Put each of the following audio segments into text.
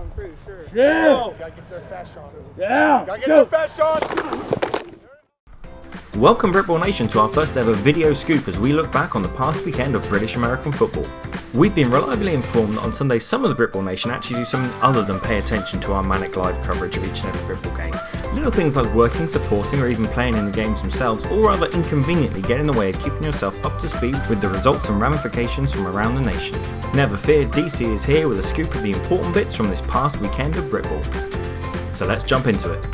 I'm pretty sure. Yeah! Oh, gotta get their fast shot. Yeah! Gotta get their fast shot! Welcome Britball Nation to our first ever video scoop as we look back on the past weekend of British American football. We've been reliably informed that on Sunday some of the Britball Nation actually do something other than pay attention to our manic live coverage of each and every Britball game. Little things like working, supporting or even playing in the games themselves all rather inconveniently get in the way of keeping yourself up to speed with the results and ramifications from around the nation. Never fear, DC is here with a scoop of the important bits from this past weekend of Britball. So let's jump into it.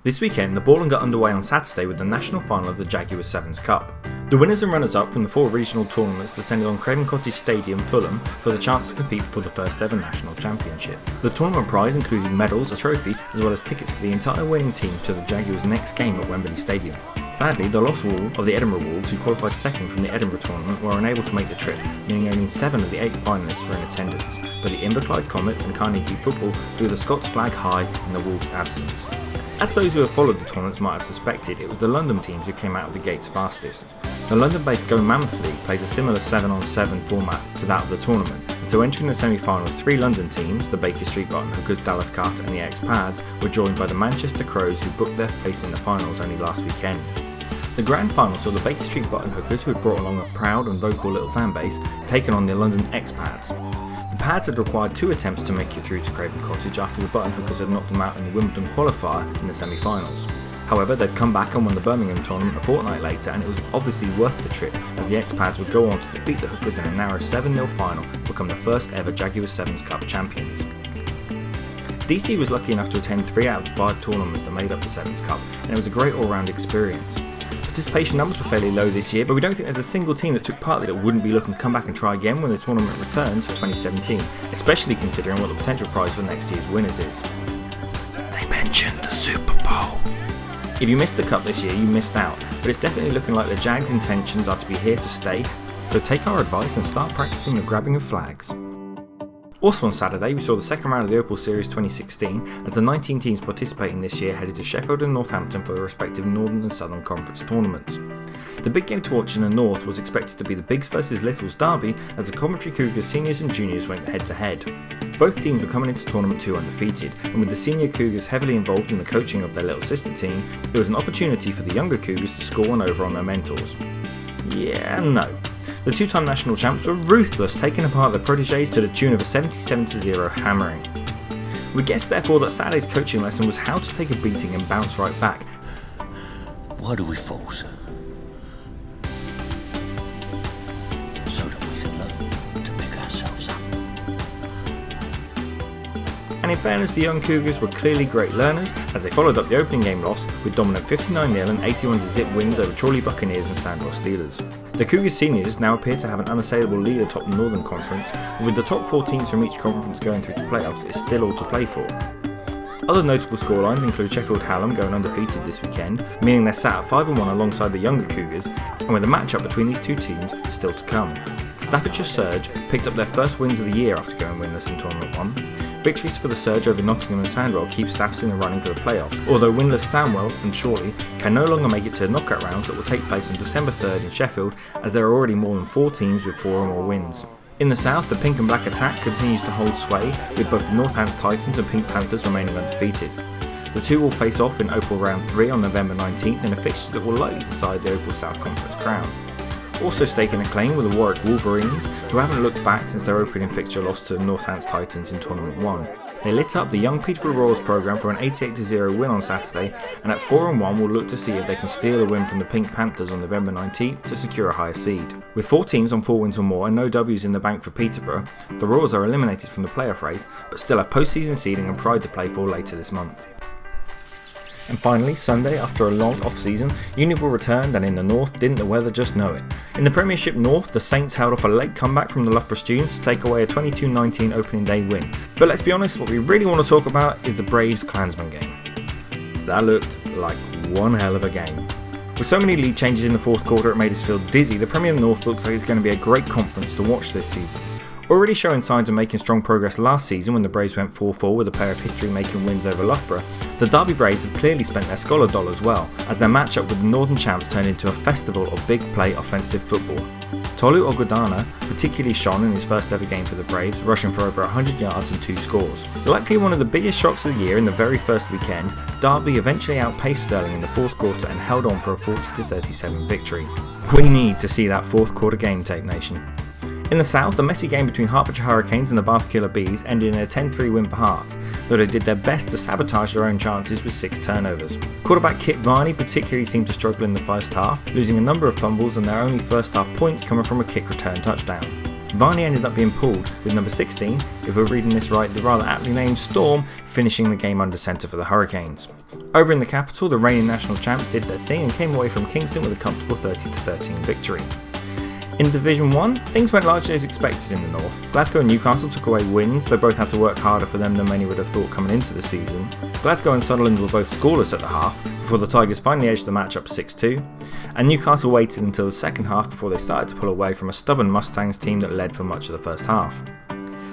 This weekend, the Ballin got underway on Saturday with the national final of the Jaguars Sevens Cup. The winners and runners-up from the 4 regional tournaments descended on Craven Cottage Stadium, Fulham, for the chance to compete for the first ever national championship. The tournament prize included medals, a trophy, as well as tickets for the entire winning team to the Jaguars' next game at Wembley Stadium. Sadly, the lost Wolves of the Edinburgh Wolves, who qualified second from the Edinburgh tournament, were unable to make the trip, meaning only 7 of the 8 finalists were in attendance, but the Inverclyde Comets and Carnegie Football flew the Scots flag high in the Wolves' absence. As those who have followed the tournaments might have suspected, it was the London teams who came out of the gates fastest. The London-based Go Mammoth League plays a similar 7-on-7 format to that of the tournament, and so entering the semi-finals 3 London teams, the Baker Street Button Hookers, Dallas Carter and the X-Pads, were joined by the Manchester Crows who booked their place in the finals only last weekend. The grand final saw the Baker Street Button Hookers, who had brought along a proud and vocal little fan base, taking on the London X-Pads. The Pads had required 2 attempts to make it through to Craven Cottage after the Button Hookers had knocked them out in the Wimbledon qualifier in the semi-finals. However, they'd come back and won the Birmingham tournament a fortnight later, and it was obviously worth the trip as the X-Pads would go on to defeat the Hookers in a narrow 7-0 final to become the first ever Jaguars Sevens Cup champions. DC was lucky enough to attend 3 out of the 5 tournaments that made up the Sevens Cup, and it was a great all-round experience. Participation numbers were fairly low this year, but we don't think there's a single team that took part that wouldn't be looking to come back and try again when the tournament returns for 2017, especially considering what the potential prize for next year's winners is. They mentioned the Super Bowl. If you missed the Cup this year, you missed out, but it's definitely looking like the Jags' intentions are to be here to stay, so take our advice and start practicing the grabbing of flags. Also on Saturday, we saw the second round of the Opal Series 2016 as the 19 teams participating this year headed to Sheffield and Northampton for the respective Northern and Southern Conference tournaments. The big game to watch in the North was expected to be the Bigs vs Littles derby as the Coventry Cougars seniors and juniors went head to head. Both teams were coming into tournament 2 undefeated, and with the senior Cougars heavily involved in the coaching of their little sister team, it was an opportunity for the younger Cougars to score one over on their mentors. Yeah, no. The 2-time national champs were ruthless, taking apart their protégés to the tune of a 77-0 hammering. We guess therefore that Saturday's coaching lesson was how to take a beating and bounce right back. Why do we fall, sir? So that we can learn to pick ourselves up. And in fairness, the young Cougars were clearly great learners as they followed up the opening game loss with dominant 59-0 and 81-0 wins over Chorley Buccaneers and Sandwell Steelers. The Cougars seniors now appear to have an unassailable lead atop the Northern Conference, and with the top 4 teams from each conference going through to playoffs, it's still all to play for. Other notable scorelines include Sheffield Hallam going undefeated this weekend, meaning they're sat at 5-1 alongside the younger Cougars, and with a matchup between these 2 teams still to come. Staffordshire Surge picked up their first wins of the year after going winless in Tournament 1. Victories for the Surge over Nottingham and Sandwell keep Staffs in the running for the playoffs, although winless Sandwell and Chorley can no longer make it to the knockout rounds that will take place on December 3rd in Sheffield, as there are already more than 4 teams with 4 or more wins. In the south, the Pink and Black attack continues to hold sway, with both the Northants Titans and Pink Panthers remaining undefeated. The 2 will face off in Opal Round 3 on November 19th in a fixture that will likely decide the Opal South Conference crown. Also staking a claim were the Warwick Wolverines, who haven't looked back since their opening fixture loss to the Northants Titans in Tournament 1. They lit up the Young Peterborough Royals programme for an 88-0 win on Saturday, and at 4-1 will look to see if they can steal a win from the Pink Panthers on November 19th to secure a higher seed. With 4 teams on 4 wins or more and no W's in the bank for Peterborough, the Royals are eliminated from the playoff race, but still have post-season seeding and pride to play for later this month. And finally, Sunday, after a long off-season, Uniball returned, and in the North, didn't the weather just know it. In the Premiership North, the Saints held off a late comeback from the Loughborough Students to take away a 22-19 opening day win. But let's be honest, what we really want to talk about is the Braves-Klansmen game. That looked like one hell of a game. With so many lead changes in the 4th quarter it made us feel dizzy, the Premier North looks like it's going to be a great conference to watch this season. Already showing signs of making strong progress last season when the Braves went 4-4 with a pair of history-making wins over Loughborough, the Derby Braves have clearly spent their scholar dollars well, as their matchup with the Northern champs turned into a festival of big play offensive football. Tolu Ogodana particularly shone in his first ever game for the Braves, rushing for over 100 yards and 2 scores. Likely one of the biggest shocks of the year in the very first weekend, Derby eventually outpaced Sterling in the fourth quarter and held on for a 40-37 victory. We need to see that fourth quarter game tape, nation. In the south, the messy game between Hertfordshire Hurricanes and the Bath Killer Bees ended in a 10-3 win for Hearts, though they did their best to sabotage their own chances with 6 turnovers. Quarterback Kit Varney particularly seemed to struggle in the first half, losing a number of fumbles and their only first half points coming from a kick return touchdown. Varney ended up being pulled, with number 16, if we're reading this right, the rather aptly named Storm, finishing the game under centre for the Hurricanes. Over in the capital, the reigning national champs did their thing and came away from Kingston with a comfortable 30-13 victory. In Division 1, things went largely as expected in the north. Glasgow and Newcastle took away wins, though both had to work harder for them than many would have thought coming into the season. Glasgow and Sunderland were both scoreless at the half, before the Tigers finally edged the match up 6-2, and Newcastle waited until the second half before they started to pull away from a stubborn Mustangs team that led for much of the first half.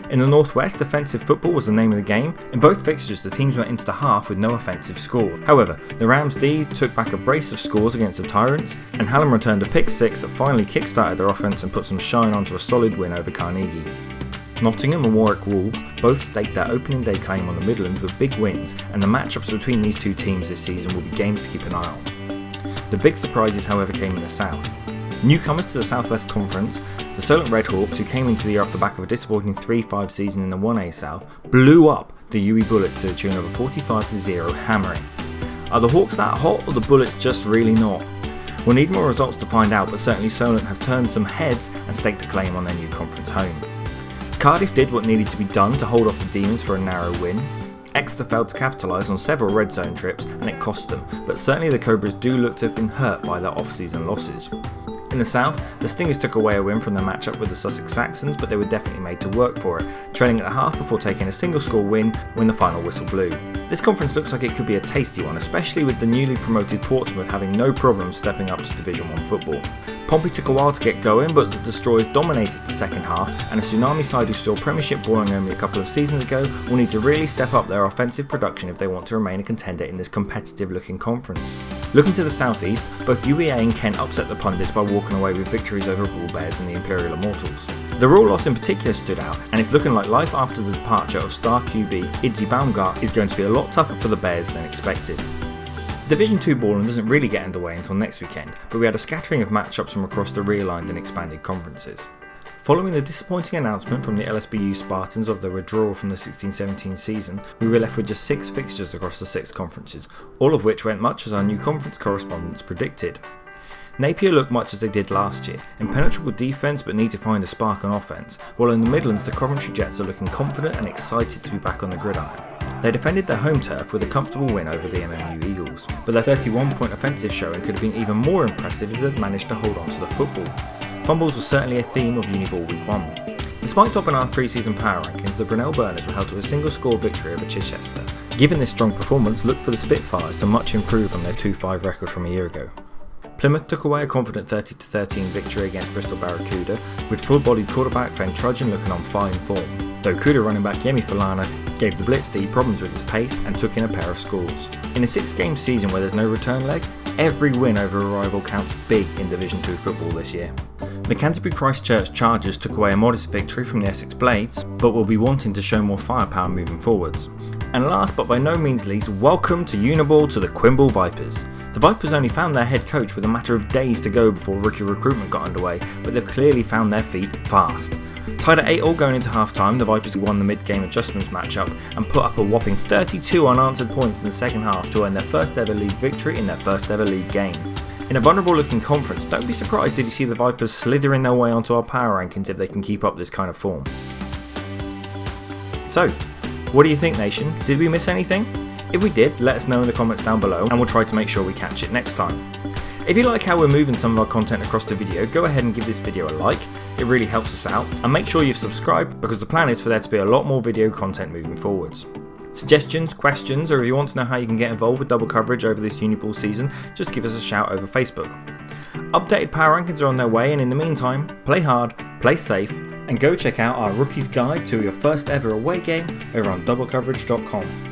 In the northwest, defensive football was the name of the game. In both fixtures, the teams went into the half with no offensive score. However, the Rams D took back a brace of scores against the Tyrants, and Halfmann returned a pick 6 that finally kick-started their offense and put some shine onto a solid win over Carnegie. Nottingham and Warwick Wolves both staked their opening day claim on the Midlands with big wins, and the matchups between these two teams this season will be games to keep an eye on. The big surprises, however, came in the south. Newcomers to the Southwest Conference, the Solent Redhawks, who came into the year off the back of a disappointing 3-5 season in the 1A South, blew up the UE Bullets to the tune of a 45-0 hammering. Are the Hawks that hot, or the Bullets just really not? We'll need more results to find out, but certainly Solent have turned some heads and staked a claim on their new conference home. Cardiff did what needed to be done to hold off the Demons for a narrow win. Exeter failed to capitalise on several red zone trips and it cost them, but certainly the Cobras do look to have been hurt by their off-season losses. In the south, the Stingers took away a win from their matchup with the Sussex Saxons, but they were definitely made to work for it, trailing at the half before taking a single score win when the final whistle blew. This conference looks like it could be a tasty one, especially with the newly promoted Portsmouth having no problem stepping up to Division 1 football. Pompey took a while to get going, but the Destroyers dominated the second half, and a Tsunami side who saw Premiership boring only a couple of seasons ago will need to really step up their offensive production if they want to remain a contender in this competitive looking conference. Looking to the southeast, both UEA and Kent upset the pundits by walking away with victories over Bull Bears and the Imperial Immortals. The Raw loss in particular stood out, and it's looking like life after the departure of star QB Idzi Baumgart is going to be a lot tougher for the Bears than expected. Division 2 Ballin doesn't really get underway until next weekend, but we had a scattering of matchups from across the realigned and expanded conferences. Following the disappointing announcement from the LSBU Spartans of their withdrawal from the 16-17 season, we were left with just 6 fixtures across the 6 conferences, all of which went much as our new conference correspondents predicted. Napier looked much as they did last year, impenetrable defence but need to find a spark on offence, while in the Midlands the Coventry Jets are looking confident and excited to be back on the gridiron. They defended their home turf with a comfortable win over the MMU Eagles, but their 31-point offensive showing could have been even more impressive if they'd managed to hold on to the football. Fumbles was certainly a theme of Uniball Week 1. Despite topping our pre-season power rankings, the Brunel Burners were held to a single score victory over Chichester. Given this strong performance, look for the Spitfires to much improve on their 2-5 record from a year ago. Plymouth took away a confident 30-13 victory against Bristol Barracuda, with full-bodied quarterback Fen Trudgeon looking on fine form, though Cuda running back Yemi Falana gave the Blitz D problems with his pace and took in a pair of scores. In a 6-game season where there's no return leg, every win over a rival counts big in Division 2 football this year. The Canterbury Christchurch Chargers took away a modest victory from the Essex Blades, but will be wanting to show more firepower moving forwards. And last but by no means least, welcome to Uniball to the Quimble Vipers. The Vipers only found their head coach with a matter of days to go before rookie recruitment got underway, but they've clearly found their feet fast. Tied at 8-all going into half-time, the Vipers won the mid-game adjustments matchup and put up a whopping 32 unanswered points in the second half to earn their first ever league victory in their first ever league game. In a vulnerable looking conference, don't be surprised if you see the Vipers slithering their way onto our power rankings if they can keep up this kind of form. So, what do you think, nation? Did we miss anything? If we did, let us know in the comments down below and we'll try to make sure we catch it next time. If you like how we're moving some of our content across the video, go ahead and give this video a like, it really helps us out, and make sure you've subscribed because the plan is for there to be a lot more video content moving forwards. Suggestions, questions, or if you want to know how you can get involved with double coverage over this Uniball season, just give us a shout over Facebook. Updated power rankings are on their way, and in the meantime, play hard, play safe, and go check out our Rookie's Guide to your first ever away game over on doublecoverage.com.